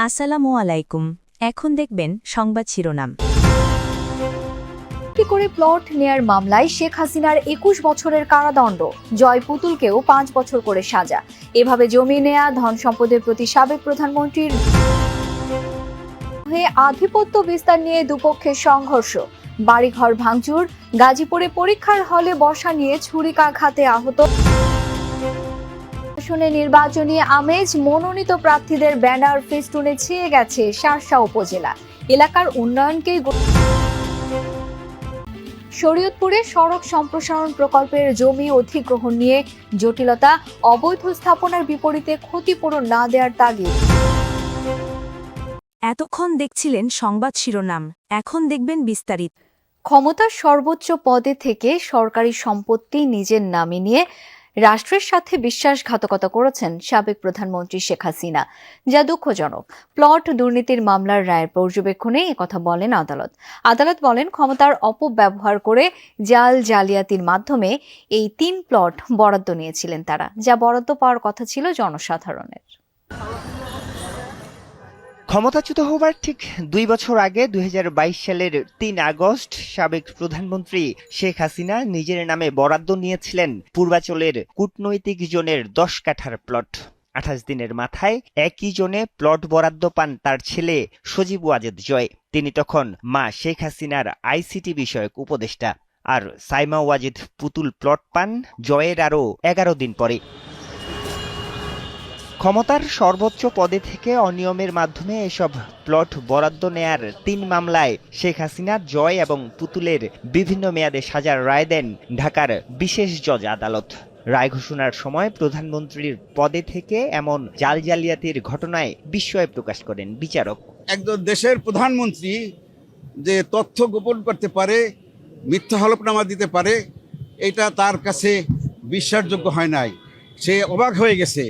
আসসালামু আলাইকুম। এখন দেখবেন সংবাদ শিরোনাম। করে প্লট নেয়ার মামলায় শেখ হাসিনার ২১ বছরের কারাদণ্ড, জয় পুতুলকেও ৫ বছর করে সাজা। এভাবে জমি নেয়া, ধন সম্পদের প্রতি সাবেক প্রধানমন্ত্রীর হয়ে আধিপত্য বিস্তার নিয়ে দুপক্ষের সংঘর্ষ, বাড়িঘর ভাঙচুর, গাজীপুরে পরীক্ষার হলে বসা নিয়ে ছুরিকাঘাতে আহত, নির্বাচনী আমেজ, মনোনীত প্রার্থীদের ব্যানার ফেস্টুনে ছেয়ে গেছে শার্শা উপজেলা। এলাকার উন্নয়নকে শরীয়তপুরে সড়ক সম্প্রসারণ প্রকল্পের জমি অধিগ্রহণ নিয়ে জটিলতা, অবৈধ স্থাপনার বিপরীতে ক্ষতিপূরণ না দেওয়ার তাগিদ। এতক্ষণ দেখছিলেন সংবাদ শিরোনাম, এখন দেখবেন বিস্তারিত। ক্ষমতার সর্বোচ্চ পদে থেকে সরকারি সম্পত্তি নিজের নামে নিয়ে রাষ্ট্রের সাথে বিশ্বাসঘাতকতা করেছেন সাবেক প্রধানমন্ত্রী শেখ হাসিনা, যা দুঃখজনক। প্লট দুর্নীতির মামলার রায়ের পর্যবেক্ষণে একথা বলেন আদালত বলেন, ক্ষমতার অপব্যবহার করে জালিয়াতির মাধ্যমে এই ৩ প্লট বরাদ্দ নিয়েছিলেন তারা, যা বরাদ্দ পাওয়ার কথা ছিল জনসাধারণের। ক্ষমতাচ্যুত হবার ঠিক ২ বছর আগে ২০২২ সালের ৩ আগস্ট সাবেক প্রধানমন্ত্রী শেখ হাসিনা নিজের নামে বরাদ্দ নিয়েছিলেন পূর্বাঞ্চলের কূটনৈতিক জোনের ১০ কাঠার প্লট। ২৮ দিনের মাথায় একই জোনে প্লট বরাদ্দ পান তার ছেলে সজীব ওয়াজেদ জয়। তিনি তখন মা শেখ হাসিনার আইসিটি বিষয়ক উপদেষ্টা। আর সাইমা ওয়াজেদ পুতুল প্লট পান জয়ের আরও ১১ দিন পরে। ক্ষমতার সর্বোচ্চ পদে থেকে অনিয়মের মাধ্যমে এসব প্লট বরাদ্দ নেয়ার ৩ মামলায় শেখ হাসিনা, জয় এবং পুতুলের বিভিন্ন মেয়াদে সাজার রায় দেন ঢাকার বিশেষ জজ আদালত। রায় ঘোষণার সময় প্রধানমন্ত্রীর পদে থেকে এমন জালিয়াতির ঘটনায় বিস্ময় প্রকাশ করেন বিচারক। একজন দেশের প্রধানমন্ত্রী যে তথ্য গোপন করতে পারে, মিথ্যা হলফনামা দিতে পারে, এটা তার কাছে বিশ্বাসযোগ্য হয় নাই। সে অবাক হয়ে গেছে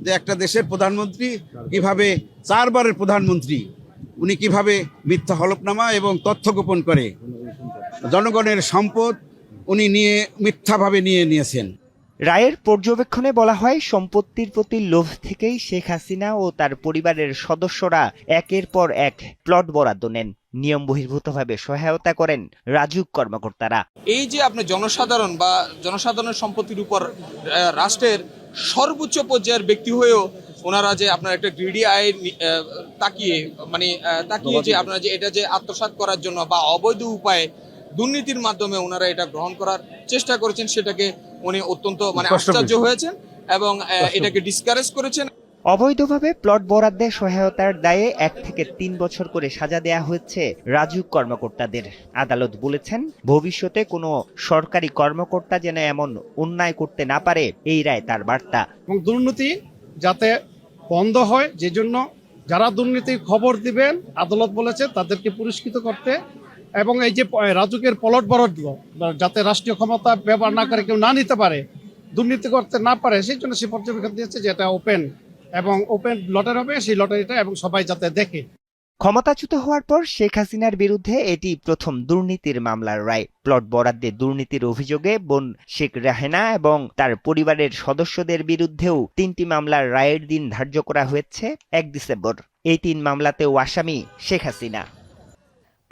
যে একটা দেশের প্রধানমন্ত্রী কিভাবে, ৪ বারের প্রধানমন্ত্রী, উনি কিভাবে মিথ্যা হলফনামা এবং তথ্য গোপন করে জনগণের সম্পদ উনি মিথ্যাভাবে নিয়েছেন। রায়ের পর্যবেক্ষণে বলা হয়, সম্পত্তির প্রতি লোভ থেকেই শেখ হাসিনা ও তার পরিবারের সদস্যরা একের পর এক প্লট বরাদ্দ নেন। নিয়ম বহির্ভূতভাবে সহায়তা করেন রাজুক কর্মকর্তারা। এই যে আপনি জনসাধারণের সম্পত্তির উপর রাষ্ট্রের সর্বোচ্চ পর্যায়ের ব্যক্তি হয়েও ওনারা যে আপনার একটা গ্রিডি আয় তাকিয়ে যে আপনারা যে এটা যে আত্মসাৎ করার জন্য বা অবৈধ উপায়ে দুর্নীতির মাধ্যমে ওনারা এটা গ্রহণ করার চেষ্টা করেছেন, সেটাকে উনি অত্যন্ত আশ্চর্য হয়েছেন এবং এটাকে ডিসকারেজ করেছেন। অবৈধভাবে প্লট বরাদ্দে সহায়তার দায়ে ১ থেকে ৩ বছর করে সাজা দেয়া হয়েছে রাজুক কর্মকর্তাদের। আদালত বলেছেন, ভবিষ্যতে কোনো সরকারি কর্মকর্তা যেন এমন অন্যায় করতে না পারে, এই রায় তার বার্তা। এবং দুর্নীতি যাতে বন্ধ হয়, যে জন্য যারা দুর্নীতির খবর দিবেন আদালত বলেছে তাদেরকে পুরস্কৃত করতে, এবং এই যে রাজুকের প্লট বরাদ্দ যাতে রাষ্ট্রীয় ক্ষমতা ব্যবহার না করে কেউ না নিতে পারে, দুর্নীতি করতে না পারে, সেই জন্য সে পর্যবেক্ষণ দিয়েছে যে এটা ওপেন লটারি হবে, সেই লটারিটা, এবং সবাই যাতে দেখে। ক্ষমতাচ্যুত হওয়ার পর শেখ হাসিনার বিরুদ্ধে এটি প্রথম দুর্নীতির মামলার রায়। প্লট বরাদ্দে দুর্নীতির অভিযোগে বোন শেখ রাহেনা এবং তার পরিবারের সদস্যদের বিরুদ্ধেও ৩টি মামলার রায়ের দিন ধার্য করা হয়েছে ১ ডিসেম্বর। এই ৩ মামলাতেও আসামি শেখ হাসিনা।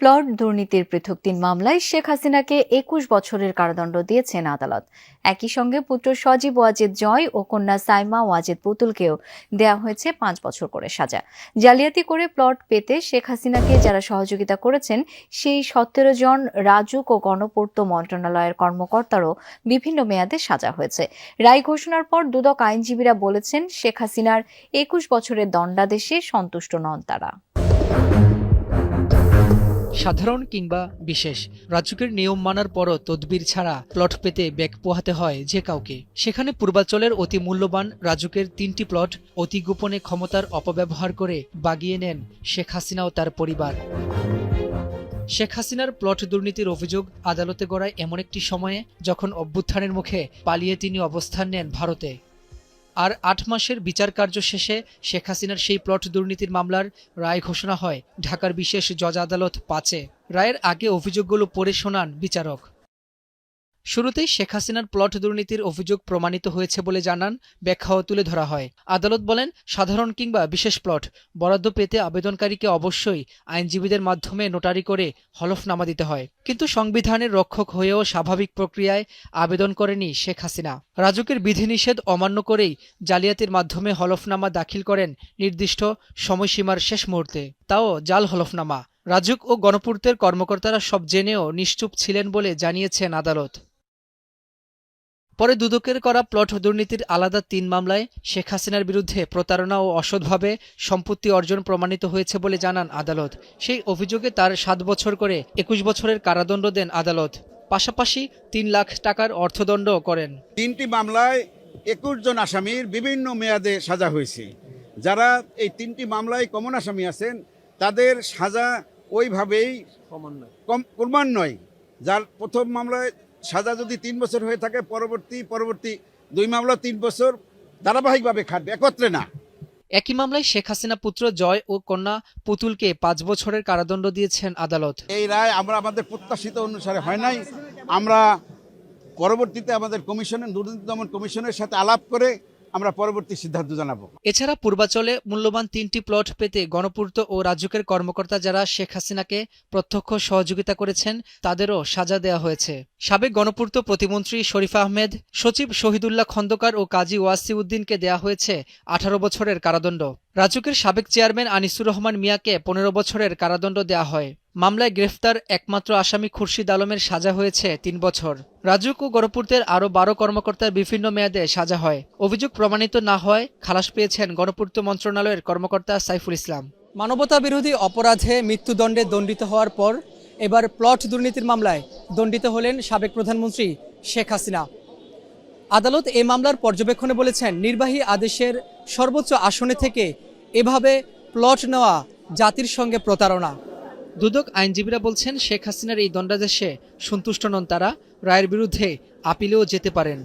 প্লট দুর্নীতির পৃথক ৩ মামলায় শেখ হাসিনাকে ২১ বছরের কারাদণ্ড দিয়েছেন আদালত। একই সঙ্গে পুত্র সজীব ওয়াজেদ জয় ও কন্যা সাইমা ওয়াজেদ পুতুলকেও দেওয়া হয়েছে ৫ বছর করে সাজা। জালিয়াতি করে প্লট পেতে শেখ হাসিনাকে যারা সহযোগিতা করেছেন, সেই ১৭ জন রাজুক ও গণপূর্ত মন্ত্রণালয়ের কর্মকর্তারও বিভিন্ন মেয়াদে সাজা হয়েছে। রায় ঘোষণার পর দুদক আইনজীবীরা বলেছেন, শেখ হাসিনার ২১ বছরের দণ্ডাদেশে সন্তুষ্ট নন তারা। সাধারণ কিংবা বিশেষ, রাজুকের নিয়ম মানার পরও তদবির ছাড়া প্লট পেতে বেগ পোহাতে হয় যে কাউকে। সেখানে পূর্বাঞ্চলের অতি মূল্যবান রাজুকের ৩টি প্লট অতি গোপনে ক্ষমতার অপব্যবহার করে বাগিয়ে নেন শেখ হাসিনা ও তার পরিবার। শেখ হাসিনার প্লট দুর্নীতির অভিযোগ আদালতে গড়ায় এমন একটি সময়ে যখন অভ্যুত্থানের মুখে পালিয়ে তিনি অবস্থান নেন ভারতে। আর ৮ মাসের বিচার কার্য শেষে শেখ হাসিনার সেই প্লট দুর্নীতির মামলার রায় ঘোষণা হয় ঢাকার বিশেষ জজ আদালত ৫-এ। রায়ের আগে অভিযোগগুলো পড়ে শোনান বিচারক। শুরুতেই শেখ হাসিনার প্লট দুর্নীতির অভিযোগ প্রমাণিত হয়েছে বলে জানান, ব্যাখ্যাও তুলে ধরা হয়। আদালত বলেন, সাধারণ কিংবা বিশেষ প্লট বরাদ্দ পেতে আবেদনকারীকে অবশ্যই আইনজীবীদের মাধ্যমে নোটারি করে হলফনামা দিতে হয়। কিন্তু সংবিধানের রক্ষক হয়েও স্বাভাবিক প্রক্রিয়ায় আবেদন করেনি শেখ হাসিনা। রাজুকের বিধিনিষেধ অমান্য করেই জালিয়াতির মাধ্যমে হলফনামা দাখিল করেন নির্দিষ্ট সময়সীমার শেষ মুহূর্তে, তাও জাল হলফনামা। রাজুক ও গণপূর্তের কর্মকর্তারা সব জেনেও নিশ্চুপ ছিলেন বলে জানিয়েছেন আদালত। পরে দুদকের করা প্লট দুর্নীতির আলাদা ৩ মামলায় শেখ হাসিনার বিরুদ্ধে প্রতারণা ও অসৎভাবে সম্পত্তি অর্জন প্রমাণিত হয়েছে বলে জানান আদালত। সেই অভিযোগে তার ৭ বছর করে ২১ বছরের কারাদণ্ড দেন আদালত। পাশাপাশি ৩ লাখ টাকার অর্থদণ্ড করেন। 3টি মামলায় 21 জন আসামির বিভিন্ন মেয়াদে সাজা হয়েছে। যারা এই 3টি মামলায় কমন আসামি আছেন তাদের সাজা ওইভাবেই ক্রমান্বয়ে, যার প্রথম মামলায় সাজা যদি 3 বছর হয়ে থাকে, পরবর্তী 2 মামলা 3 বছর ধারাবাহিকভাবে খাটবে, একত্রে না। একই মামলায় শেখ হাসিনা পুত্র জয় ও কন্যা পুতুলকে 5 বছরের কারাদণ্ড দিয়েছেন আদালত। এই রায় আমাদের প্রত্যাশিত অনুসারে হয় নাই। আমরা পরবর্তীতে আমাদের দুর্নীতি দমন কমিশনের সাথে আলাপ করে আমরা পরবর্তী সিদ্ধান্ত জানাবো। এছাড়া পূর্বাচলে মূল্যবান 3টি প্লট পেতে গণপূর্ত ও রাজুকের কর্মকর্তা যারা শেখ হাসিনাকে প্রত্যক্ষ সহযোগিতা করেছেন তাদেরও সাজা দেওয়া হয়েছে। সাবেক গণপূর্ত প্রতিমন্ত্রী শরীফ আহমেদ, সচিব শহীদুল্লাহ খন্দকার ও কাজী ওয়াসি উদ্দিনকে দেয়া হয়েছে 18 বছরের কারাদণ্ড। রাজুকের সাবেক চেয়ারম্যান আনিসুর রহমান মিয়াকে 15 বছরের কারাদণ্ড দেয়া হয়। মামলায় গ্রেফতার একমাত্র আসামি খুরশিদ আলমের সাজা হয়েছে 3 বছর। রাজুক ও গণপূর্তের আরও 12 কর্মকর্তার বিভিন্ন মেয়াদে সাজা হয়। অভিযোগ প্রমাণিত না হয় খালাস পেয়েছেন গণপূর্ত মন্ত্রণালয়ের কর্মকর্তা সাইফুল ইসলাম। মানবতা বিরোধী অপরাধে মৃত্যুদণ্ডে দণ্ডিত হওয়ার পর এবার প্লট দুর্নীতির মামলায় দণ্ডিত হলেন সাবেক প্রধানমন্ত্রী শেখ হাসিনা। আদালত এই মামলার পর্যবেক্ষণে বলেছেন, নির্বাহী আদেশের সর্বোচ্চ আসনে থেকে এভাবে প্লট নেওয়া জাতির সঙ্গে প্রতারণা। দুদক আইনজীবীরা বলছেন, শেখ হাসিনার এই দণ্ডাদেশে সন্তুষ্ট নন তারা, রায়ের বিরুদ্ধে আপিলেও যেতে পারেন।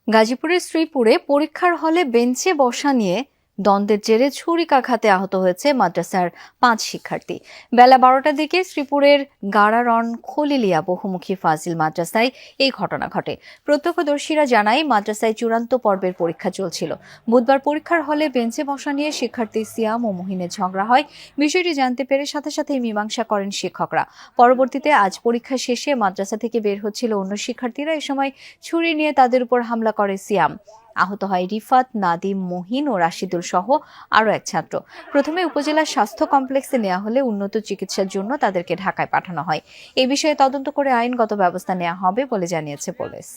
গাজীপুরের শ্রীপুরে পরীক্ষার হলে বেঞ্চে বসা নিয়ে দ্বন্দ্বের জেরে ছুরিকাঘাতে আহত হয়েছে মাদ্রাসার 5 শিক্ষার্থী। বেলা 12টার দিকে শ্রীপুরের গাড়ারন খলিলিয়া বহুমুখী ফাজিল মাদ্রাসায় এই ঘটনা ঘটে। প্রত্যক্ষদর্শীরা জানায়, মাদ্রাসায় চূড়ান্ত পর্বের পরীক্ষা চলছিল। বুধবার পরীক্ষার হলে বেঞ্চে বসা নিয়ে শিক্ষার্থী সিয়াম ও মুহিনের ঝগড়া হয়। বিষয়টি জানতে পেরে সাথে সাথেই মীমাংসা করেন শিক্ষকরা। পরবর্তীতে আজ পরীক্ষা শেষে মাদ্রাসা থেকে বের হচ্ছিল অন্য শিক্ষার্থীরা। এ সময় ছুরি নিয়ে তাদের উপর হামলা করে সিয়াম। আহত হয় রিফাত, নাদিম, মহিন ও রাশিদুল সহ আরও এক ছাত্র। প্রথমে উপজেলা স্বাস্থ্য কমপ্লেক্সে নেওয়া হলে উন্নত চিকিৎসার জন্য তাদেরকে ঢাকায় পাঠানো হয়। এই বিষয়ে তদন্ত করে আইনগত ব্যবস্থা নেওয়া হবে বলে জানিয়েছে পুলিশ।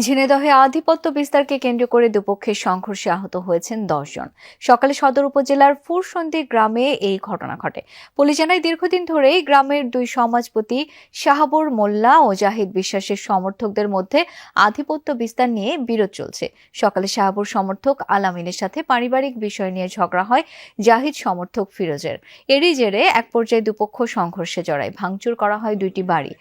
ঝিনাইদহে আধিপত্য বিস্তারকে কেন্দ্র করে দুপক্ষের সংঘর্ষে আহত হয়েছেন 10 জন। সকালে সদর উপজেলার ফুরসন্দি গ্রামে এই ঘটনা ঘটে। পুলিশ জানায়, দীর্ঘদিন ধরেই গ্রামের 2 সমাজপতি শাহাবুর মোল্লা ও জাহিদ বিশ্বাসের সমর্থকদের মধ্যে আধিপত্য বিস্তার নিয়ে বিরোধ চলছে। সকালে শাহাবুর সমর্থক আলামিনের সাথে পারিবারিক বিষয় নিয়ে ঝগড়া হয় জাহিদ সমর্থক ফিরোজের। এরই জেরে এক পর্যায়ে দুপক্ষ সংঘর্ষে জড়ায়। ভাঙচুর করা হয় 2টি বাড়ি।